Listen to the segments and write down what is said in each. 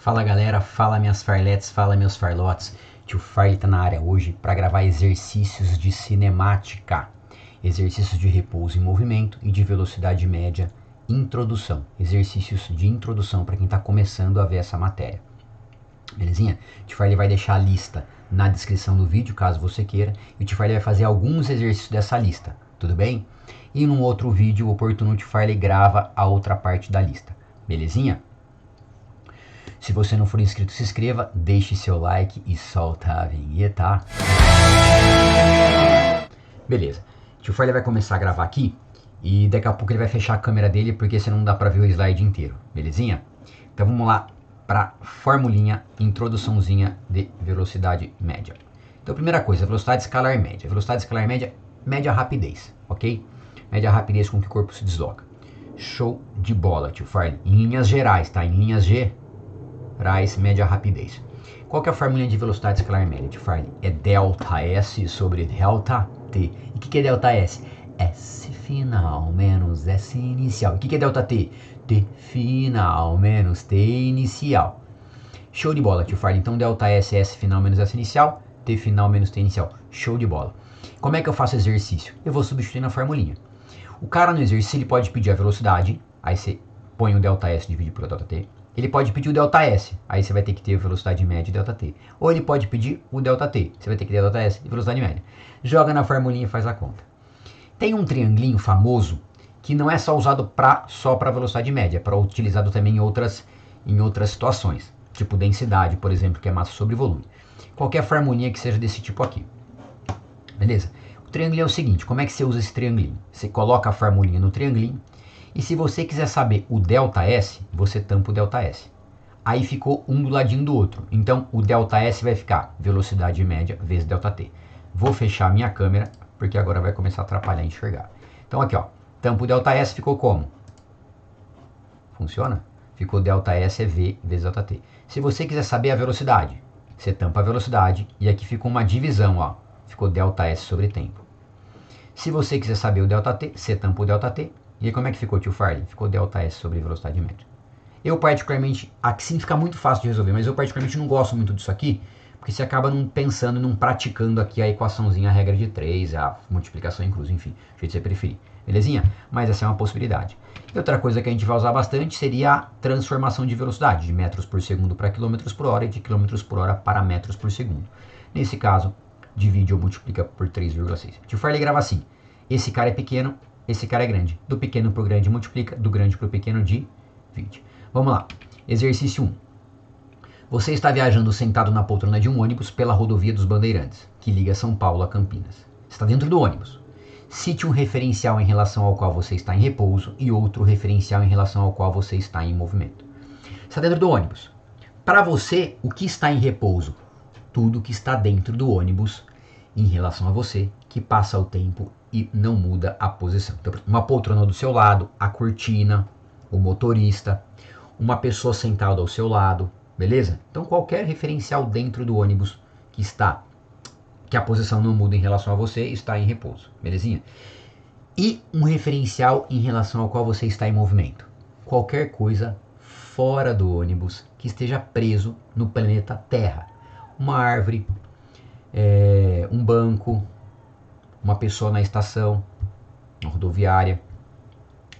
Fala galera, fala minhas farletes, fala meus farlotes. Tio Farley tá na área hoje para gravar exercícios de cinemática. Exercícios de repouso em movimento e de velocidade média. Introdução. Exercícios de introdução para quem está começando a ver essa matéria. Belezinha? O Tio Farley vai deixar a lista na descrição do vídeo, caso você queira. E o Tio Farley vai fazer alguns exercícios dessa lista, tudo bem? E num outro vídeo oportuno, o Tio Farley grava a outra parte da lista. Belezinha? Se você não for inscrito, se inscreva, deixe seu like e solta a vinheta. Beleza. O Tio Farley vai começar a gravar aqui e daqui a pouco ele vai fechar a câmera dele porque senão não dá pra ver o slide inteiro. Belezinha? Então vamos lá para formulinha, introduçãozinha de velocidade média. Então primeira coisa, velocidade escalar média. Velocidade escalar média, média rapidez, ok? Média rapidez com que o corpo se desloca. Show de bola, Tio Farley. Em linhas gerais, tá? Em linhas gerais, média rapidez. Qual que é a formulinha de velocidade escalar média, Tio Farley? É delta S sobre delta T. E o que é delta S? S final menos S inicial. E o que é delta T? T final menos T inicial. Show de bola, Tio Farley. Então delta S é S final menos S inicial, T final menos T inicial. Show de bola. Como é que eu faço exercício? Eu vou substituir na formulinha. O cara no exercício ele pode pedir a velocidade, aí você põe o delta S dividido por delta T. Ele pode pedir o delta S, aí você vai ter que ter a velocidade média e delta T. Ou ele pode pedir o delta T, você vai ter que ter delta S e velocidade média. Joga na formulinha e faz a conta. Tem um triangulinho famoso que não é só usado só para velocidade média, é para utilizado também em outras situações. Tipo densidade, por exemplo, que é massa sobre volume. Qualquer formulinha que seja desse tipo aqui. Beleza? O triangulinho é o seguinte, como é que você usa esse triangulinho? Você coloca a formulinha no triangulinho e se você quiser saber o delta S, você tampa o delta S. Aí ficou um do ladinho do outro. Então o delta S vai ficar velocidade média vezes delta T. Vou fechar a minha câmera porque agora vai começar a atrapalhar enxergar. Então aqui ó, tampa o delta S, ficou como? Funciona? Ficou delta S é V vezes delta T. Se você quiser saber a velocidade, você tampa a velocidade e aqui ficou uma divisão, ó. Ficou delta S sobre tempo. Se você quiser saber o delta T, você tampa o delta T. E aí como é que ficou, Tio Farley? Ficou delta S sobre velocidade média. Eu particularmente, aqui sim fica muito fácil de resolver, mas eu particularmente não gosto muito disso aqui, porque você acaba não pensando e não praticando aqui a equaçãozinha, a regra de 3, a multiplicação em cruz, enfim, do jeito que você preferir. Belezinha? Mas essa é uma possibilidade. E outra coisa que a gente vai usar bastante seria a transformação de velocidade, de metros por segundo para quilômetros por hora e de quilômetros por hora para metros por segundo. Nesse caso, divide ou multiplica por 3,6. Tio Farley grava assim, esse cara é pequeno, esse cara é grande. Do pequeno para o grande multiplica, do grande para o pequeno divide. Vamos lá. Exercício 1. Você está viajando sentado na poltrona de um ônibus pela rodovia dos Bandeirantes, que liga São Paulo a Campinas. Está dentro do ônibus. Cite um referencial em relação ao qual você está em repouso e outro referencial em relação ao qual você está em movimento. Está dentro do ônibus. Para você, o que está em repouso? Tudo que está dentro do ônibus em relação a você, que passa o tempo e não muda a posição. Então, uma poltrona do seu lado, a cortina, o motorista, uma pessoa sentada ao seu lado, beleza? Então qualquer referencial dentro do ônibus que a posição não muda em relação a você, está em repouso, belezinha? E um referencial em relação ao qual você está em movimento. Qualquer coisa fora do ônibus que esteja preso no planeta Terra. Uma árvore, um banco, uma pessoa na estação, na rodoviária,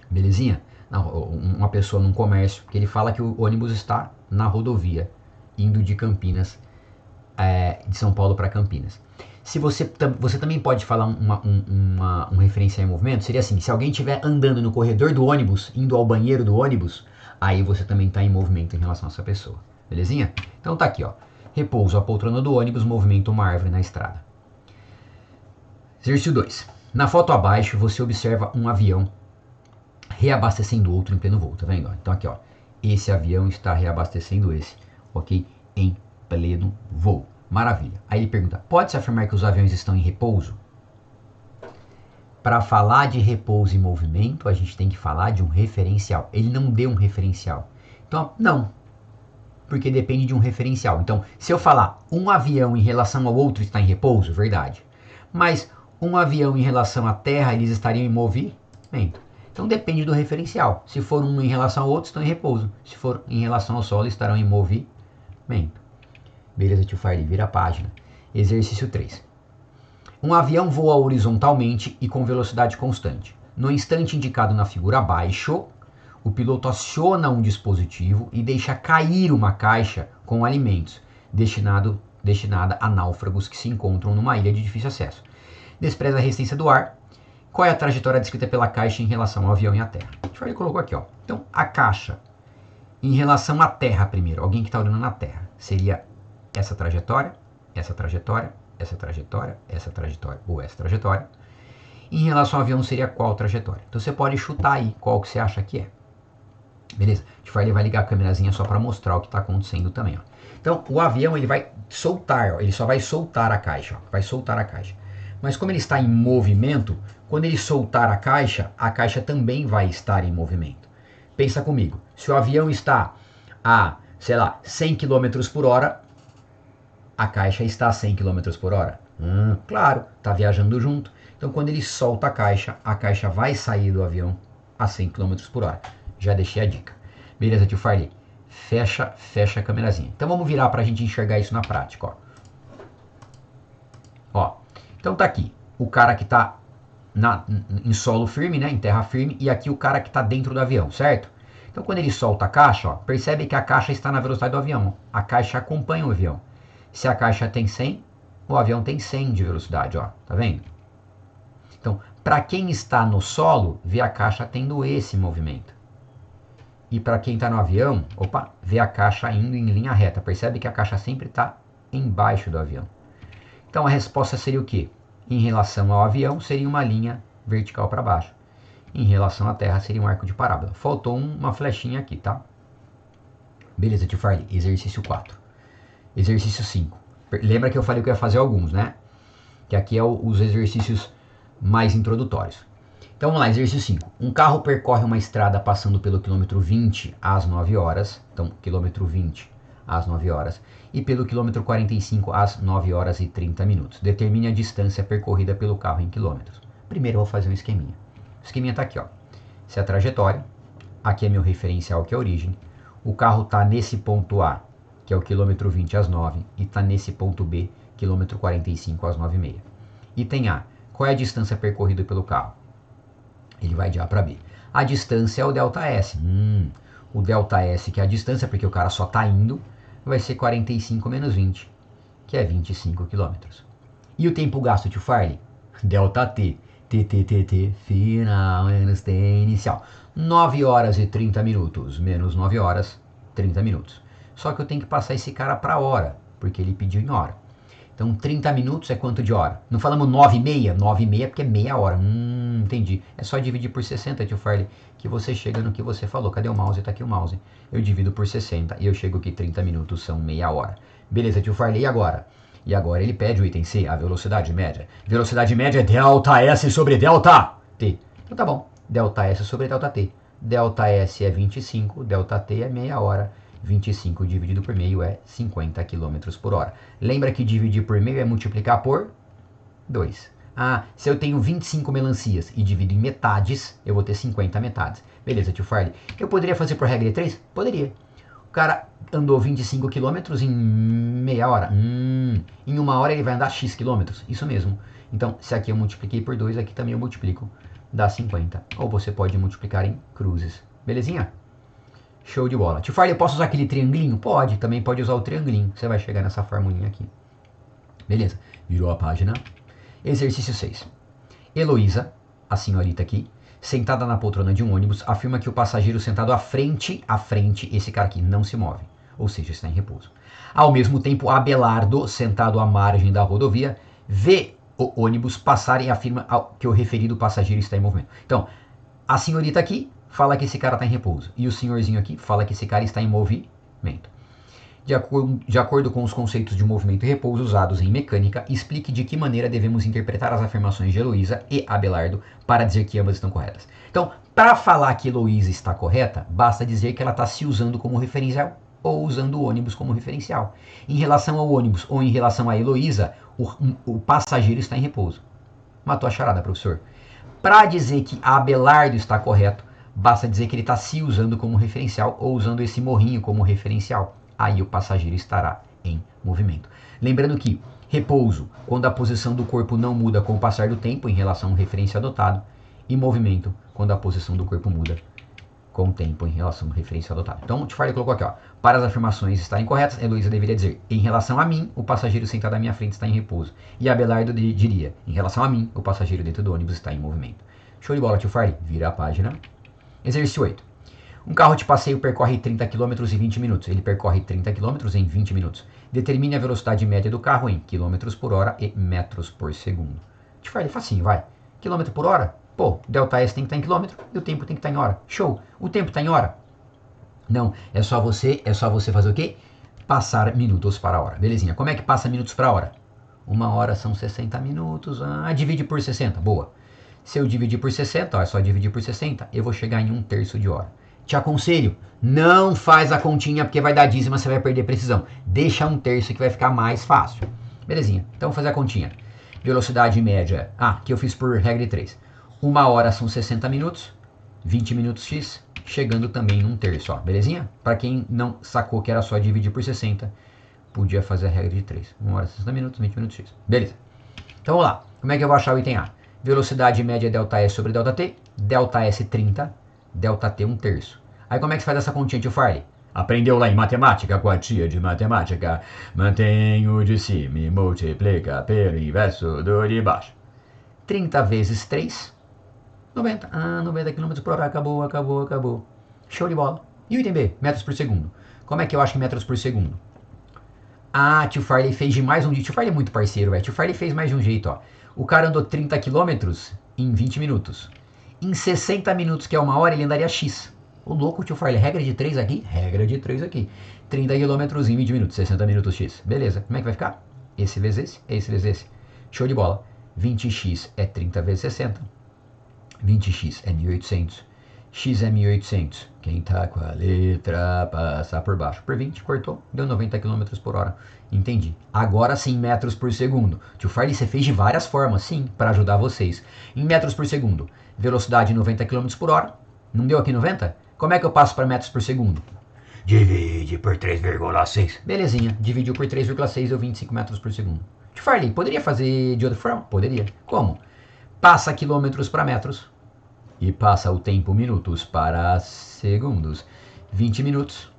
belezinha? Uma pessoa num comércio, porque ele fala que o ônibus está na rodovia, indo de Campinas, de São Paulo para Campinas. Se você também pode falar um referencial em movimento, seria assim, se alguém estiver andando no corredor do ônibus, indo ao banheiro do ônibus, aí você também está em movimento em relação a essa pessoa, belezinha? Então tá aqui, ó, repouso, a poltrona do ônibus, movimento, uma árvore na estrada. Exercício 2. Na foto abaixo, você observa um avião reabastecendo outro em pleno voo, tá vendo? Então aqui, ó, esse avião está reabastecendo esse, ok? Em pleno voo. Maravilha. Aí ele pergunta, pode-se afirmar que os aviões estão em repouso? Para falar de repouso e movimento, a gente tem que falar de um referencial. Ele não deu um referencial. Então, não. Porque depende de um referencial. Então, se eu falar um avião em relação ao outro está em repouso, verdade. Mas um avião em relação à Terra, eles estariam em movimento. Então depende do referencial. Se for um em relação ao outro, estão em repouso. Se for em relação ao solo, estarão em movimento. Beleza, tio Farley, vira a página. Exercício 3. Um avião voa horizontalmente e com velocidade constante. No instante indicado na figura abaixo, o piloto aciona um dispositivo e deixa cair uma caixa com alimentos destinada a náufragos que se encontram numa ilha de difícil acesso. Despreza a resistência do ar. Qual é a trajetória descrita pela caixa em relação ao avião e à terra? Ele colocou aqui, ó. Então, a caixa em relação à terra primeiro, alguém que está olhando na terra, seria essa trajetória, essa trajetória, essa trajetória, essa trajetória ou essa trajetória. Em relação ao avião seria qual trajetória? Então você pode chutar aí qual que você acha que é. Beleza? Ele vai ligar a câmerazinha só para mostrar o que está acontecendo também, ó. Então, o avião ele vai soltar, ó, ele só vai soltar a caixa, ó, vai soltar a caixa. Mas como ele está em movimento, quando ele soltar a caixa também vai estar em movimento. Pensa comigo, se o avião está a, sei lá, 100 km por hora, a caixa está a 100 km por hora? Claro, está viajando junto. Então, quando ele solta a caixa vai sair do avião a 100 km por hora. Já deixei a dica. Beleza, tio Farley? Fecha a câmerazinha. Então, vamos virar para a gente enxergar isso na prática, ó. Ó, então tá aqui o cara que está em solo firme, né, em terra firme, e aqui o cara que está dentro do avião, certo? Então, quando ele solta a caixa, ó, percebe que a caixa está na velocidade do avião. Ó. A caixa acompanha o avião. Se a caixa tem 100, o avião tem 100 de velocidade, ó. Tá vendo? Então, para quem está no solo, vê a caixa tendo esse movimento. E para quem está no avião, vê a caixa indo em linha reta. Percebe que a caixa sempre está embaixo do avião. Então, a resposta seria o quê? Em relação ao avião, seria uma linha vertical para baixo. Em relação à Terra, seria um arco de parábola. Faltou uma flechinha aqui, tá? Beleza, tio Farley. Exercício 4. Exercício 5. Lembra que eu falei que eu ia fazer alguns, né? Que aqui é os exercícios mais introdutórios. Então vamos lá, exercício 5. Um carro percorre uma estrada passando pelo quilômetro 20 às 9 horas. Então, quilômetro 20 às 9 horas. E pelo quilômetro 45 às 9 horas e 30 minutos. Determine a distância percorrida pelo carro em quilômetros. Primeiro eu vou fazer um esqueminha. O esqueminha está aqui, ó. Essa é a trajetória. Aqui é meu referencial, que é a origem. O carro está nesse ponto A, que é o quilômetro 20 às 9, e está nesse ponto B, quilômetro 45 às 9h30. Item A. Qual é a distância percorrida pelo carro? Ele vai de A para B. A distância é o ΔS. O ΔS, que é a distância, porque o cara só está indo, vai ser 45 menos 20, que é 25 km. E o tempo gasto, tio Farley? ΔT. TTTT, final menos T inicial. 9 horas e 30 minutos, menos 9 horas, 30 minutos. Só que eu tenho que passar esse cara para hora, porque ele pediu em hora. Então 30 minutos é quanto de hora? Não falamos 9h30? 9h30 porque é meia hora. Entendi. É só dividir por 60, tio Farley, que você chega no que você falou. Cadê o mouse? Tá aqui o mouse. Eu divido por 60 e eu chego que 30 minutos são meia hora. Beleza, tio Farley, e agora? E agora ele pede o item C, a velocidade média. Velocidade média é ΔS sobre ΔT. Então tá bom. ΔS sobre ΔT. ΔS é 25, ΔT é meia hora. 25 dividido por meio é 50 km por hora. Lembra que dividir por meio é multiplicar por 2. Se eu tenho 25 melancias e divido em metades, eu vou ter 50 metades. Beleza, tio Farley. Eu poderia fazer por regra de 3? Poderia. O cara andou 25 km em meia hora. Em uma hora ele vai andar X quilômetros. Isso mesmo. Então, se aqui eu multipliquei por 2, aqui também eu multiplico. Dá 50. Ou você pode multiplicar em cruzes. Belezinha? Show de bola. Tio Farley, eu posso usar aquele triangulinho? Pode. Também pode usar o triangulinho. Você vai chegar nessa formulinha aqui. Beleza. Virou a página. Exercício 6. Heloísa, a senhorita aqui, sentada na poltrona de um ônibus, afirma que o passageiro sentado à frente, esse cara aqui, não se move. Ou seja, está em repouso. Ao mesmo tempo, Abelardo, sentado à margem da rodovia, vê o ônibus passar e afirma que o referido passageiro está em movimento. Então, a senhorita aqui fala que esse cara está em repouso. E o senhorzinho aqui fala que esse cara está em movimento. De acordo com os conceitos de movimento e repouso usados em mecânica, explique de que maneira devemos interpretar as afirmações de Heloísa e Abelardo para dizer que ambas estão corretas. Então, para falar que Heloísa está correta, basta dizer que ela está se usando como referencial ou usando o ônibus como referencial. Em relação ao ônibus ou em relação a Heloísa, o passageiro está em repouso. Matou a charada, professor. Para dizer que Abelardo está correto, basta dizer que ele está se usando como referencial ou usando esse morrinho como referencial. Aí o passageiro estará em movimento. Lembrando que repouso, quando a posição do corpo não muda com o passar do tempo em relação ao referência adotado, e movimento, quando a posição do corpo muda com o tempo em relação ao referência adotado. Então, o Tfarley colocou aqui, ó, para as afirmações estarem corretas, Heloísa deveria dizer, em relação a mim, o passageiro sentado à minha frente está em repouso. E Abelardo diria, em relação a mim, o passageiro dentro do ônibus está em movimento. Show de bola, tio Farley. Vira a página. Exercício 8. Um carro de passeio percorre 30 km em 20 minutos. Ele percorre 30 km em 20 minutos. Determine a velocidade média do carro em km por hora e metros por segundo. Tio Farley, facinho, vai. Quilômetro por hora? Pô, ΔS tem que estar em quilômetro e o tempo tem que estar em hora. Show. O tempo está em hora? Não, é só você fazer o quê? Passar minutos para a hora. Belezinha. Como é que passa minutos para a hora? 1 hora são 60 minutos. Divide por 60. Boa. Se eu dividir por 60, ó, é só dividir por 60, eu vou chegar em 1/3 de hora. Te aconselho, não faz a continha porque vai dar dízima, você vai perder precisão. Deixa 1/3 que vai ficar mais fácil. Belezinha. Então vou fazer a continha. Velocidade média. Que eu fiz por regra de 3. 1 hora são 60 minutos, 20 minutos x, chegando também em 1/3, ó, belezinha? Para quem não sacou que era só dividir por 60, podia fazer a regra de 3. 1 hora 60 minutos, 20 minutos x. Beleza. Então vamos lá. Como é que eu vou achar o item A? Velocidade média ΔS sobre ΔT, ΔS 30, ΔT 1/3. Aí como é que se faz essa continha, tio Farley? Aprendeu lá em matemática, com a tia de matemática. Mantém o de cima e multiplica pelo inverso do de baixo. 30 vezes 3... 90. 90 km por hora. Acabou. Show de bola. E o item B? Metros por segundo. Como é que eu acho que metros por segundo? Tio Farley fez de mais um jeito. Tio Farley é muito parceiro, velho. Tio Farley fez mais de um jeito, ó. O cara andou 30 km em 20 minutos. Em 60 minutos, que é 1 hora, ele andaria X. O louco, tio Farley. Regra de 3 aqui? Regra de 3 aqui. 30 km em 20 minutos. 60 minutos X. Beleza. Como é que vai ficar? Esse vezes esse vezes esse. Show de bola. 20x é 30 vezes 60. 20x é 1800. X é 1800. Quem tá com a letra passa por baixo. Por 20, cortou. Deu 90 km por hora. Entendi. Agora sim, metros por segundo. Tio Farley, você fez de várias formas, sim, para ajudar vocês. Em metros por segundo. Velocidade 90 km por hora. Não deu aqui 90? Como é que eu passo para metros por segundo? Divide por 3,6. Belezinha. Dividiu por 3,6 deu 25 metros por segundo. Tio Farley, poderia fazer de outra forma? Poderia. Como? Passa quilômetros para metros e passa o tempo minutos para segundos. 20 minutos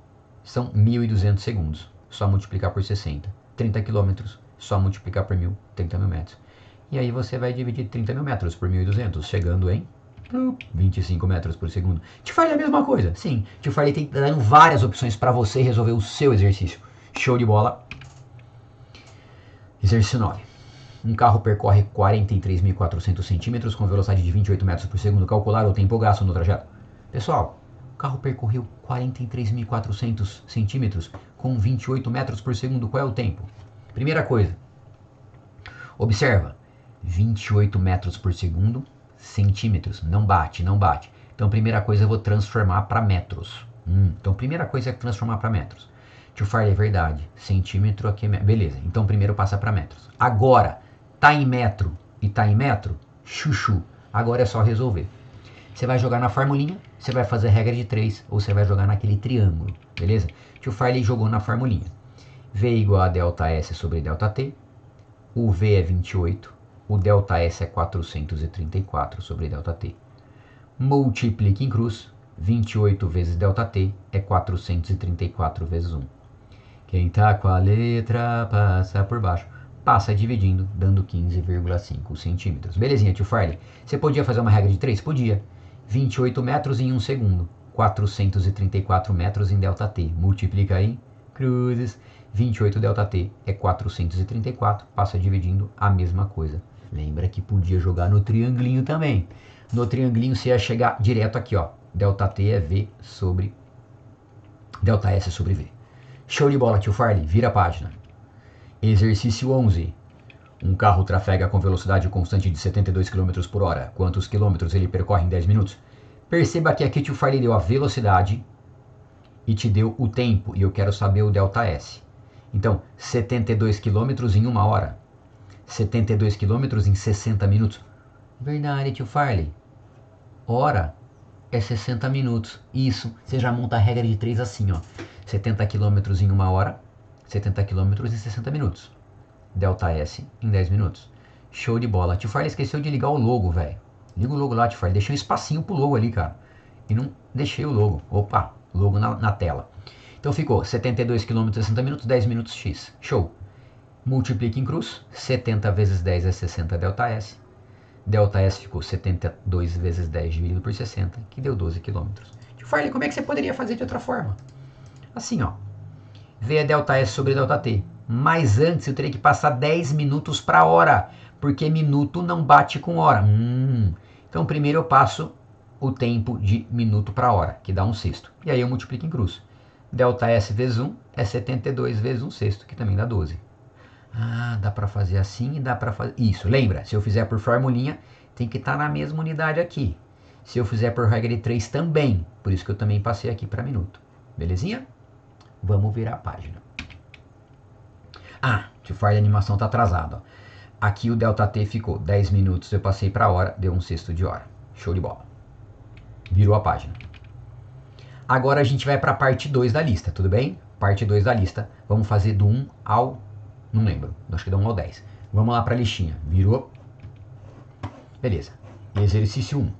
são 1.200 segundos. Só multiplicar por 60. 30 quilômetros, só multiplicar por 1.000, 30 mil metros. E aí você vai dividir 30 mil metros por 1.200, chegando em 25 metros por segundo. Tio Farley é a mesma coisa? Sim. Tio Farley tem dando várias opções para você resolver o seu exercício. Show de bola. Exercício 9. Um carro percorre 43.400 centímetros com velocidade de 28 metros por segundo. Calcular o tempo gasto no trajeto. Pessoal, o carro percorreu 43.400 centímetros com 28 metros por segundo. Qual é o tempo? Primeira coisa, observa, 28 metros por segundo, centímetros. Não bate. Então, primeira coisa, eu vou transformar para metros. Então, primeira coisa é transformar para metros. Tio Farley, é verdade. Centímetro aqui é metro. Beleza, então primeiro passa para metros. Agora, tá em metro e tá em metro? Chuchu. Agora é só resolver. Você vai jogar na formulinha, você vai fazer regra de 3, ou você vai jogar naquele triângulo, beleza? Tio Farley jogou na formulinha. V igual a ΔS sobre ΔT. O V é 28. O ΔS é 434 sobre ΔT. Multiplique em cruz. 28 vezes ΔT é 434 vezes 1. Quem tá com a letra passa por baixo. Passa dividindo, dando 15,5 centímetros. Belezinha, tio Farley. Você podia fazer uma regra de 3? Podia. 28 metros em 1 segundo. 434 metros em ΔT. Multiplica aí, cruzes. 28 ΔT é 434. Passa dividindo a mesma coisa. Lembra que podia jogar no triangulinho também. No triangulinho você ia chegar direto aqui, ó. ΔT é V sobre ΔS sobre V. Show de bola, tio Farley. Vira a página. Exercício 11. Um carro trafega com velocidade constante de 72 km por hora. Quantos quilômetros ele percorre em 10 minutos? Perceba que aqui tio Farley deu a velocidade e te deu o tempo. E eu quero saber o ΔS. Então, 72 km em 1 hora. 72 km em 60 minutos. Verdade, tio Farley. Hora é 60 minutos. Isso, você já monta a regra de 3 assim, ó. 70 km em 1 hora, 70 km em 60 minutos. Delta S em 10 minutos. Show de bola. Tio Farley esqueceu de ligar o logo, velho. Liga o logo lá, tio Farley. Deixei um espacinho pro logo ali, cara. E não deixei o logo. Opa, logo na tela. Então ficou 72 km em 60 minutos, 10 minutos X. Show. Multiplica em cruz. 70 vezes 10 é 60 delta S. Delta S ficou 72 vezes 10 dividido por 60, que deu 12 km. Tio Farley, como é que você poderia fazer de outra forma? Assim, ó. V é delta S sobre delta T. Mas antes eu teria que passar 10 minutos para hora, porque minuto não bate com hora. Então primeiro eu passo o tempo de minuto para hora, que dá 1/6. E aí eu multiplico em cruz. Delta S vezes 1 é 72 vezes 1/6, que também dá 12. Ah, dá para fazer assim e dá para fazer... Isso, lembra, se eu fizer por formulinha, tem que estar na mesma unidade aqui. Se eu fizer por regra de 3 também, por isso que eu também passei aqui para minuto. Belezinha? Vamos virar a página. Ah, tio Farley, a animação está atrasada. Aqui o delta T ficou 10 minutos, eu passei para hora, deu 1/6 de hora. Show de bola. Virou a página. Agora a gente vai para a parte 2 da lista, tudo bem? Parte 2 da lista, vamos fazer do 1 ao... Não lembro, acho que do 1 ao 10. Vamos lá para a listinha. Virou. Beleza. Exercício 1.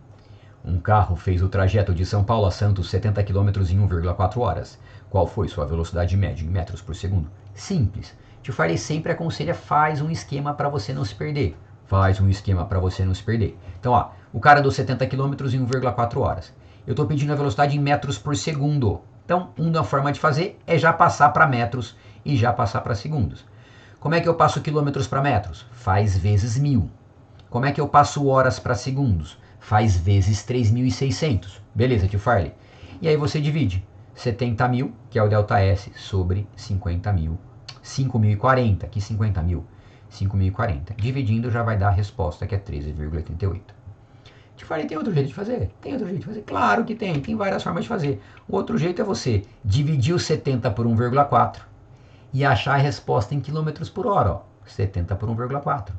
Um carro fez o trajeto de São Paulo a Santos 70 km em 1,4 horas. Qual foi sua velocidade média em metros por segundo? Simples. Tio Farley sempre aconselha, faz um esquema para você não se perder. Faz um esquema para você não se perder. Então, ó, o cara andou 70 km em 1,4 horas. Eu estou pedindo a velocidade em metros por segundo. Então, uma forma de fazer é já passar para metros e já passar para segundos. Como é que eu passo quilômetros para metros? Faz vezes 1000. Como é que eu passo horas para segundos? Faz vezes 3.600. Beleza, tio Farley? E aí você divide 70.000, que é o delta S, sobre 50.000. 5.040, que 50.000? 5.040. Dividindo já vai dar a resposta, que é 13,88. Tio Farley, tem outro jeito de fazer? Tem outro jeito de fazer? Claro que tem. Tem várias formas de fazer. O outro jeito é você dividir o 70 por 1,4 e achar a resposta em quilômetros por hora, ó. 70 por 1,4.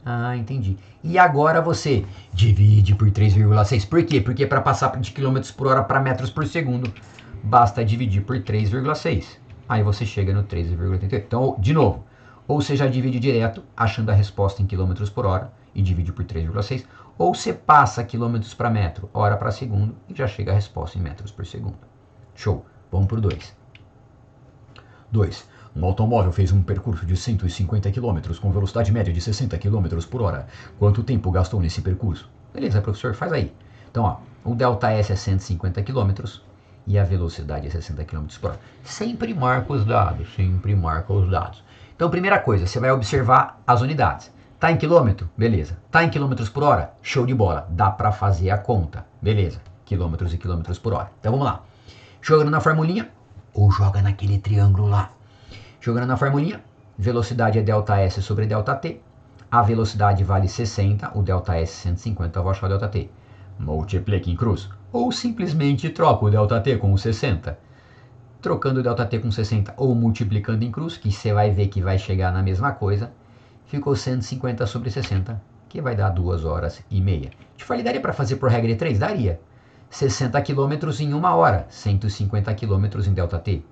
Ah, entendi. E agora você divide por 3,6. Por quê? Porque para passar de quilômetros por hora para metros por segundo, basta dividir por 3,6. Aí você chega no 13,88. Então, de novo, ou você já divide direto, achando a resposta em quilômetros por hora, e divide por 3,6, ou você passa quilômetros para metro, hora para segundo, e já chega a resposta em metros por segundo. Show. Vamos para o 2. 2. Um automóvel fez um percurso de 150 km com velocidade média de 60 km por hora. Quanto tempo gastou nesse percurso? Beleza, professor, faz aí. Então, ó, o delta S é 150 km e a velocidade é 60 km por hora. Sempre marca os dados, sempre marca os dados. Então, primeira coisa, você vai observar as unidades. Tá em quilômetro? Beleza. Tá em quilômetros por hora? Show de bola. Dá para fazer a conta. Beleza. Quilômetros e quilômetros por hora. Então, vamos lá. Jogando na formulinha ou joga naquele triângulo lá. Jogando na formulinha, velocidade é delta S sobre delta T. A velocidade vale 60, o delta S 150, eu vou achar o delta T. Multiplique em cruz. Ou simplesmente troca o delta T com o 60. Trocando o delta T com 60 ou multiplicando em cruz, que você vai ver que vai chegar na mesma coisa, ficou 150 sobre 60, que vai dar 2 horas e meia. Te falei, daria para fazer por regra de 3? Daria. 60 km em 1 hora, 150 km em delta T.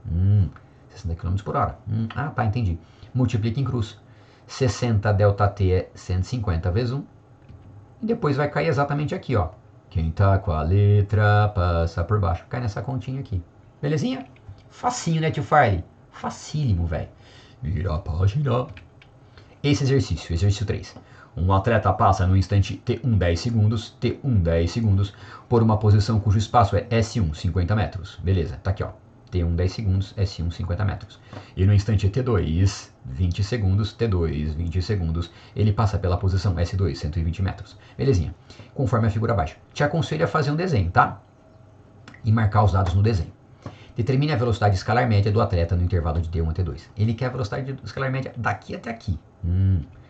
60 km por hora. Ah, tá, entendi. Multiplica em cruz. 60 delta T é 150 vezes 1. E depois vai cair exatamente aqui, ó. Quem tá com a letra passa por baixo. Cai nessa continha aqui. Belezinha? Facinho, né, tio Farley? Facílimo, velho. Vira a página. Esse exercício 3. Um atleta passa no instante T1 10 segundos, T1 10 segundos, por uma posição cujo espaço é S1 50 metros. Beleza, tá aqui, ó. T1 10 segundos, S1 50 metros. E no instante T2 20 segundos, T2 20 segundos, ele passa pela posição S2 120 metros. Belezinha. Conforme a figura abaixo. Te aconselho a fazer um desenho, tá? E marcar os dados no desenho. Determine a velocidade escalar média do atleta no intervalo de T1 a T2. Ele quer a velocidade escalar média daqui até aqui.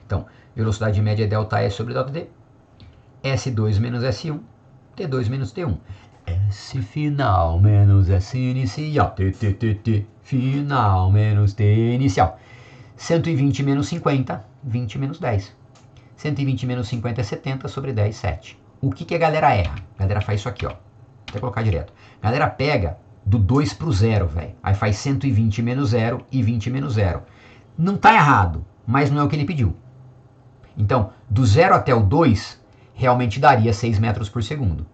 Então, velocidade média é delta S sobre delta T. S2 menos S1, T2 menos T1. S final menos S inicial, T final menos T inicial. 120 menos 50, 20 menos 10. 120 menos 50 é 70 sobre 10, 7. O que a galera erra? A galera faz isso aqui, ó. Vou até colocar direto. A galera pega do 2 pro 0, velho. Aí faz 120 menos 0 e 20 menos 0. Não tá errado, mas não é o que ele pediu. Então, do 0 até o 2, realmente daria 6 metros por segundo.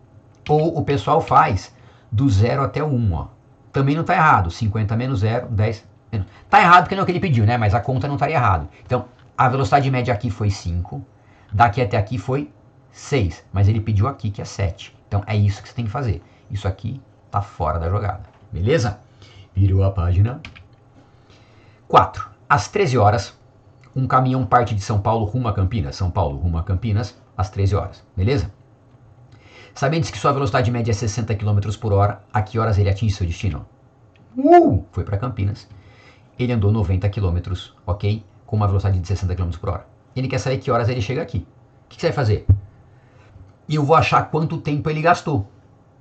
Ou o pessoal faz do 0 até o 1, ó. Também não tá errado. 50 menos 0, 10 menos. Tá errado porque não é o que ele pediu, né? Mas a conta não estaria errado. Então, a velocidade média aqui foi 5. Daqui até aqui foi 6. Mas ele pediu aqui que é 7. Então, é isso que você tem que fazer. Isso aqui tá fora da jogada. Beleza? Virou a página. 4. Às 13 horas, um caminhão parte de São Paulo rumo a Campinas. São Paulo rumo a Campinas, às 13 horas. Beleza? Sabendo que sua velocidade média é 60 km por hora, a que horas ele atinge seu destino? Foi para Campinas. Ele andou 90 km, ok? Com uma velocidade de 60 km por hora. Ele quer saber que horas ele chega aqui. O que você vai fazer? Eu vou achar quanto tempo ele gastou.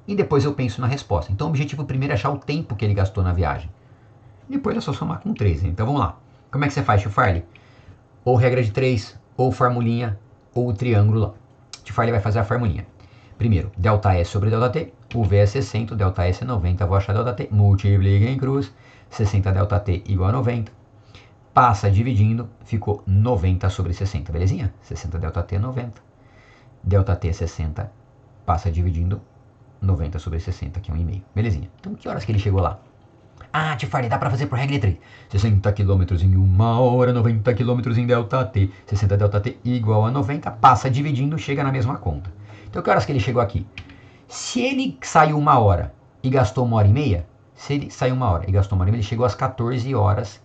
E depois eu penso na resposta. Então o objetivo primeiro é achar o tempo que ele gastou na viagem. Depois é só somar com 13. Então vamos lá. Como é que você faz, Tio Farley? Ou regra de 3, ou formulinha, ou o triângulo lá. Tio Farley vai fazer a formulinha. Primeiro, ΔS sobre ΔT, o V é 60, o ΔS é 90, vou achar ΔT, multiplica em cruz, 60 ΔT igual a 90, passa dividindo, ficou 90 sobre 60, belezinha? 60 ΔT é 90, ΔT é 60, passa dividindo, 90 sobre 60, que é 1,5, belezinha? Então que horas que ele chegou lá? Ah, Tio Farley, dá pra fazer por regra de 3. 60 km em 1 hora, 90 km em ΔT, 60 ΔT igual a 90, passa dividindo, chega na mesma conta. Então, que horas que ele chegou aqui? Se ele saiu 1 hora e gastou 1h30, se ele saiu 1 hora e gastou 1h30, ele chegou às 14 horas,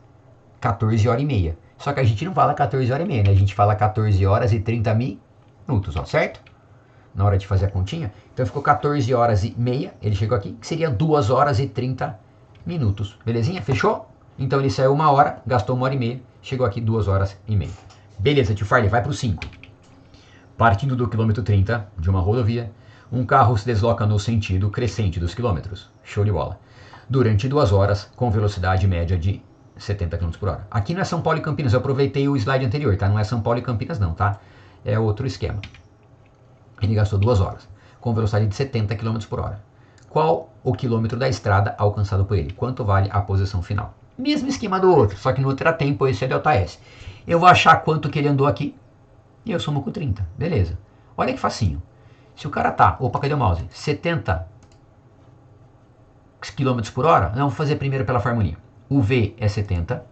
14 horas e meia. Só que a gente não fala 14 horas e meia, né? A gente fala 14 horas e 30 minutos, ó, certo? Na hora de fazer a continha. Então, ficou 14 horas e meia, ele chegou aqui, que seria 2 horas e 30 minutos. Belezinha? Fechou? Então, ele saiu 1 hora, gastou 1h30, chegou aqui 2 horas e meia. Beleza, Tio Farley, vai pro 5. Partindo do quilômetro 30 de uma rodovia, um carro se desloca no sentido crescente dos quilômetros. Show de bola. Durante 2 horas, com velocidade média de 70 km por hora. Aqui não é São Paulo e Campinas, eu aproveitei o slide anterior, tá? Não é São Paulo e Campinas não, tá? É outro esquema. Ele gastou 2 horas, com velocidade de 70 km por hora. Qual o quilômetro da estrada alcançado por ele? Quanto vale a posição final? Mesmo esquema do outro, só que no outro era tempo, esse é ΔS. Eu vou achar quanto que ele andou aqui, e eu somo com 30, beleza. Olha que facinho. Se o cara tá, opa, cadê o mouse? 70 km por hora, não, vou fazer primeiro pela formulinha. O V é 70,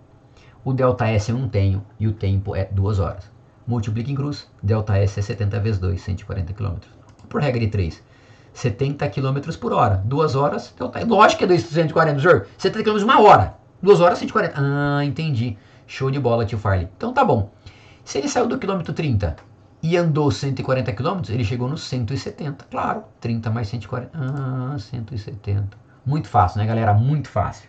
o ΔS eu não tenho, e o tempo é 2 horas. Multiplica em cruz, ΔS é 70 vezes 2, 140 km. Por regra de 3, 70 km por hora, 2 horas, ΔS, lógico que é 240, senhor. 70 km 1 hora, 2 horas, 140. Ah, entendi. Show de bola, Tio Farley. Então tá bom. Se ele saiu do quilômetro 30 e andou 140 km, ele chegou no 170. Claro, 30 mais 140. Ah, 170. Muito fácil, né, galera? Muito fácil.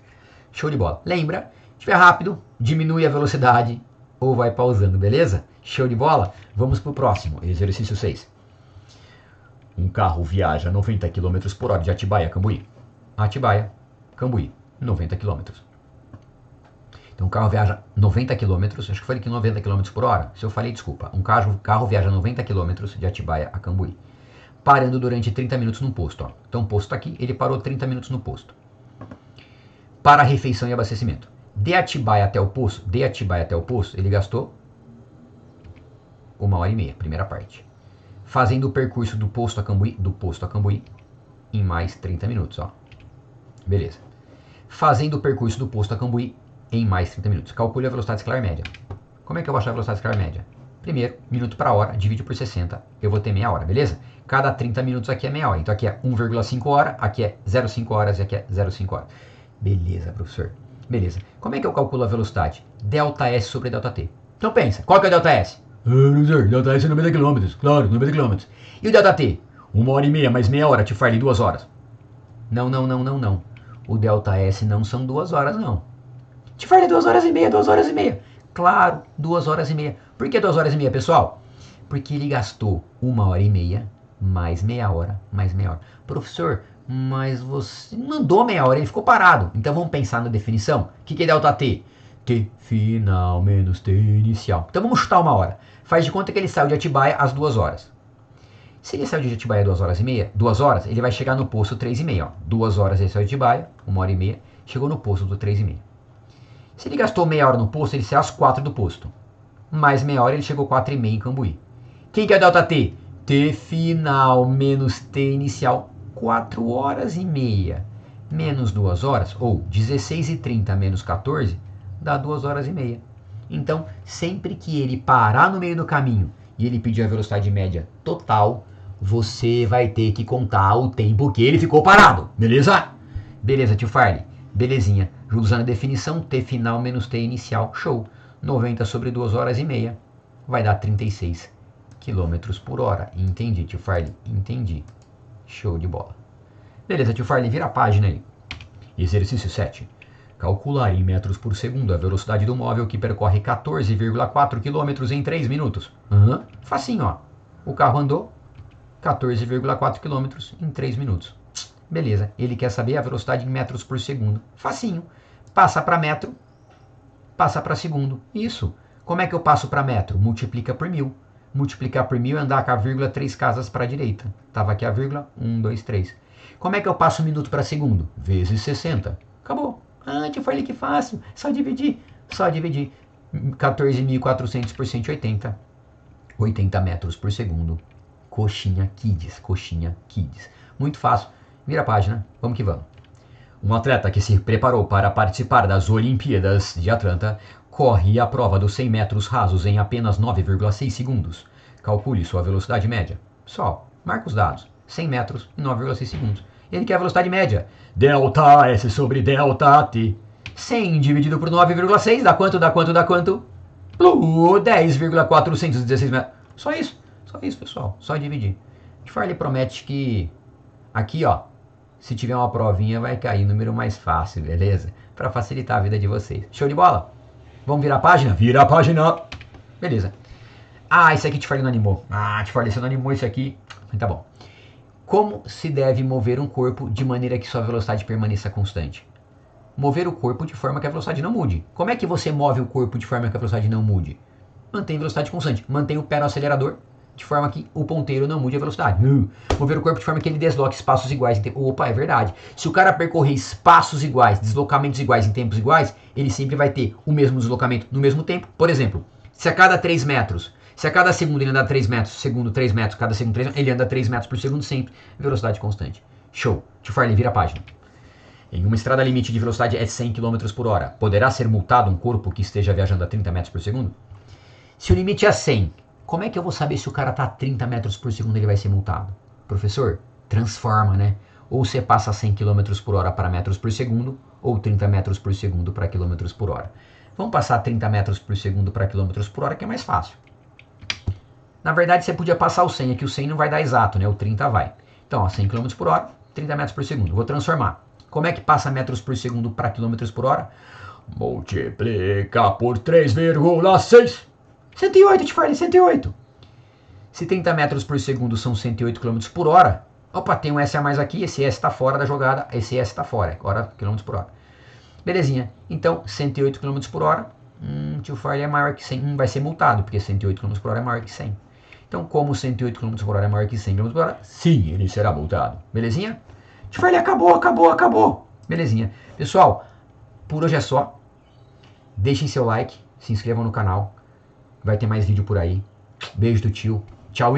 Show de bola. Lembra, se estiver rápido, diminui a velocidade ou vai pausando, beleza? Show de bola? Vamos pro próximo, exercício 6. Um carro viaja 90 km por hora de Atibaia a Cambuí. Atibaia, Cambuí, 90 km. Então o carro viaja 90 km, acho que falei que 90 km por hora. Se eu falei, desculpa. Um carro viaja 90 km de Atibaia a Cambuí, parando durante 30 minutos no posto. Ó. Então o posto está aqui, ele parou 30 minutos no posto. Para refeição e abastecimento. De Atibaia até o posto, ele gastou 1h30, primeira parte. Fazendo o percurso do posto a Cambuí, em mais 30 minutos. Ó. Beleza. Fazendo o percurso do posto a Cambuí em mais 30 minutos. Calcule a velocidade escalar média. Como é que eu vou achar a velocidade escalar média? Primeiro, minuto para hora, divide por 60, eu vou ter meia hora, beleza? Cada 30 minutos aqui é meia hora. Então aqui é 1,5 hora, aqui é 0,5 horas e aqui é 0,5 horas. Beleza, professor. Beleza. Como é que eu calculo a velocidade? ΔS sobre ΔT. Então pensa, qual que é o ΔS? Professor, ΔS é 90 km. Claro, 90 km. E o ΔT? 1h30 mais meia hora, Tio Farley, 2 horas. Não. O ΔS não são 2 horas, não. Te falei 2 horas e meia, 2 horas e meia. Claro, 2 horas e meia. Por que 2 horas e meia, pessoal? Porque ele gastou 1h30 mais meia hora, mais meia hora. Professor, mas você não andou meia hora, ele ficou parado. Então vamos pensar na definição. O que é ΔT? T final menos T inicial. Então vamos chutar 1 hora. Faz de conta que ele saiu de Atibaia às 2 horas. Se ele saiu de Atibaia às 2 horas e meia, 2 horas, ele vai chegar no posto 3 e meia. 2 horas ele saiu de Atibaia, 1 hora e meia, chegou no posto do 3 e meia. Se ele gastou meia hora no posto, ele saiu às 4 do posto. Mais meia hora ele chegou 4 e meia em Cambuí. Quem que é delta T? T final menos T inicial, 4 horas e meia. Menos 2 horas, ou 16h30 menos 14, dá 2 horas e meia. Então, sempre que ele parar no meio do caminho e ele pedir a velocidade média total, você vai ter que contar o tempo que ele ficou parado, beleza? Beleza, tio Farley? Belezinha. Usando a definição, T final menos T inicial, show. 90 sobre 2 horas e meia vai dar 36 km por hora. Entendi, tio Farley? Entendi. Show de bola. Beleza, tio Farley, vira a página aí. Exercício 7. Calcular em metros por segundo a velocidade do móvel que percorre 14,4 km em 3 minutos. Facinho, ó. O carro andou 14,4 km em 3 minutos. Beleza, ele quer saber a velocidade em metros por segundo. Facinho. Passa para metro, passa para segundo. Isso. Como é que eu passo para metro? Multiplica por 1000. Multiplicar por 1000 é andar com a vírgula 3 casas para a direita. Tava aqui a vírgula, 1, 2, 3. Como é que eu passo minuto para segundo? Vezes 60. Acabou. Ah, te falei que fácil. Só dividir. Só dividir. 14.400 por 180. 80 metros por segundo. Coxinha Kids. Coxinha Kids. Muito fácil. Vira a página. Vamos que vamos. Um atleta que se preparou para participar das Olimpíadas de Atlanta corre a prova dos 100 metros rasos em apenas 9,6 segundos. Calcule sua velocidade média. Só. Marca os dados. 100 metros em 9,6 segundos. Ele quer a velocidade média. Delta S sobre delta T. 100 dividido por 9,6 dá quanto? Dá quanto? Dá quanto? 10,416 metros. Só isso, pessoal. Só dividir. O Farley promete que aqui, ó, se tiver uma provinha vai cair número mais fácil, beleza? Para facilitar a vida de vocês. Show de bola? Vamos virar a página? Vira a página. Beleza. Ah, esse aqui o Farley não animou. Ah, Farley, você não animou esse aqui. Tá bom. Como se deve mover um corpo de maneira que sua velocidade permaneça constante? Mover o corpo de forma que a velocidade não mude. Como é que você move o corpo de forma que a velocidade não mude? Mantém a velocidade constante. Mantém o pé no acelerador de forma que o ponteiro não mude a velocidade. Mover o corpo de forma que ele desloque espaços iguais. Opa, é verdade. Se o cara percorrer espaços iguais, deslocamentos iguais em tempos iguais, ele sempre vai ter o mesmo deslocamento no mesmo tempo. Por exemplo, se a cada 3 metros... Se a cada segundo ele anda 3 metros, segundo 3 metros, cada segundo 3 metros, ele anda 3 metros por segundo sempre, velocidade constante. Show. Tio Farley, vira a página. Em uma estrada limite de velocidade é 100 km por hora. Poderá ser multado um corpo que esteja viajando a 30 metros por segundo? Se o limite é 100, como é que eu vou saber se o cara está a 30 metros por segundo ele vai ser multado? Professor, transforma, né? Ou você passa 100 km por hora para metros por segundo, ou 30 metros por segundo para km por hora. Vamos passar 30 metros por segundo para km por hora, que é mais fácil. Na verdade, você podia passar o 100, aqui o 100 não vai dar exato, né? O 30 vai. Então, ó, 100 km por hora, 30 metros por segundo. Vou transformar. Como é que passa metros por segundo para km por hora? Multiplica por 3,6. 108, te falei, 108. Se 30 metros por segundo são 108 km por hora, opa, tem um S a mais aqui, esse S está fora da jogada, esse S está fora, agora km por hora. Belezinha. Então, 108 km por hora, tio Farley é maior que 100, vai ser multado, porque 108 km por hora é maior que 100. Então, como 108 km por hora é maior que 100 km por hora, sim, ele será multado. Belezinha? Tio Farley, acabou. Belezinha. Pessoal, por hoje é só. Deixem seu like, se inscrevam no canal. Vai ter mais vídeo por aí. Beijo do tio. Tchau,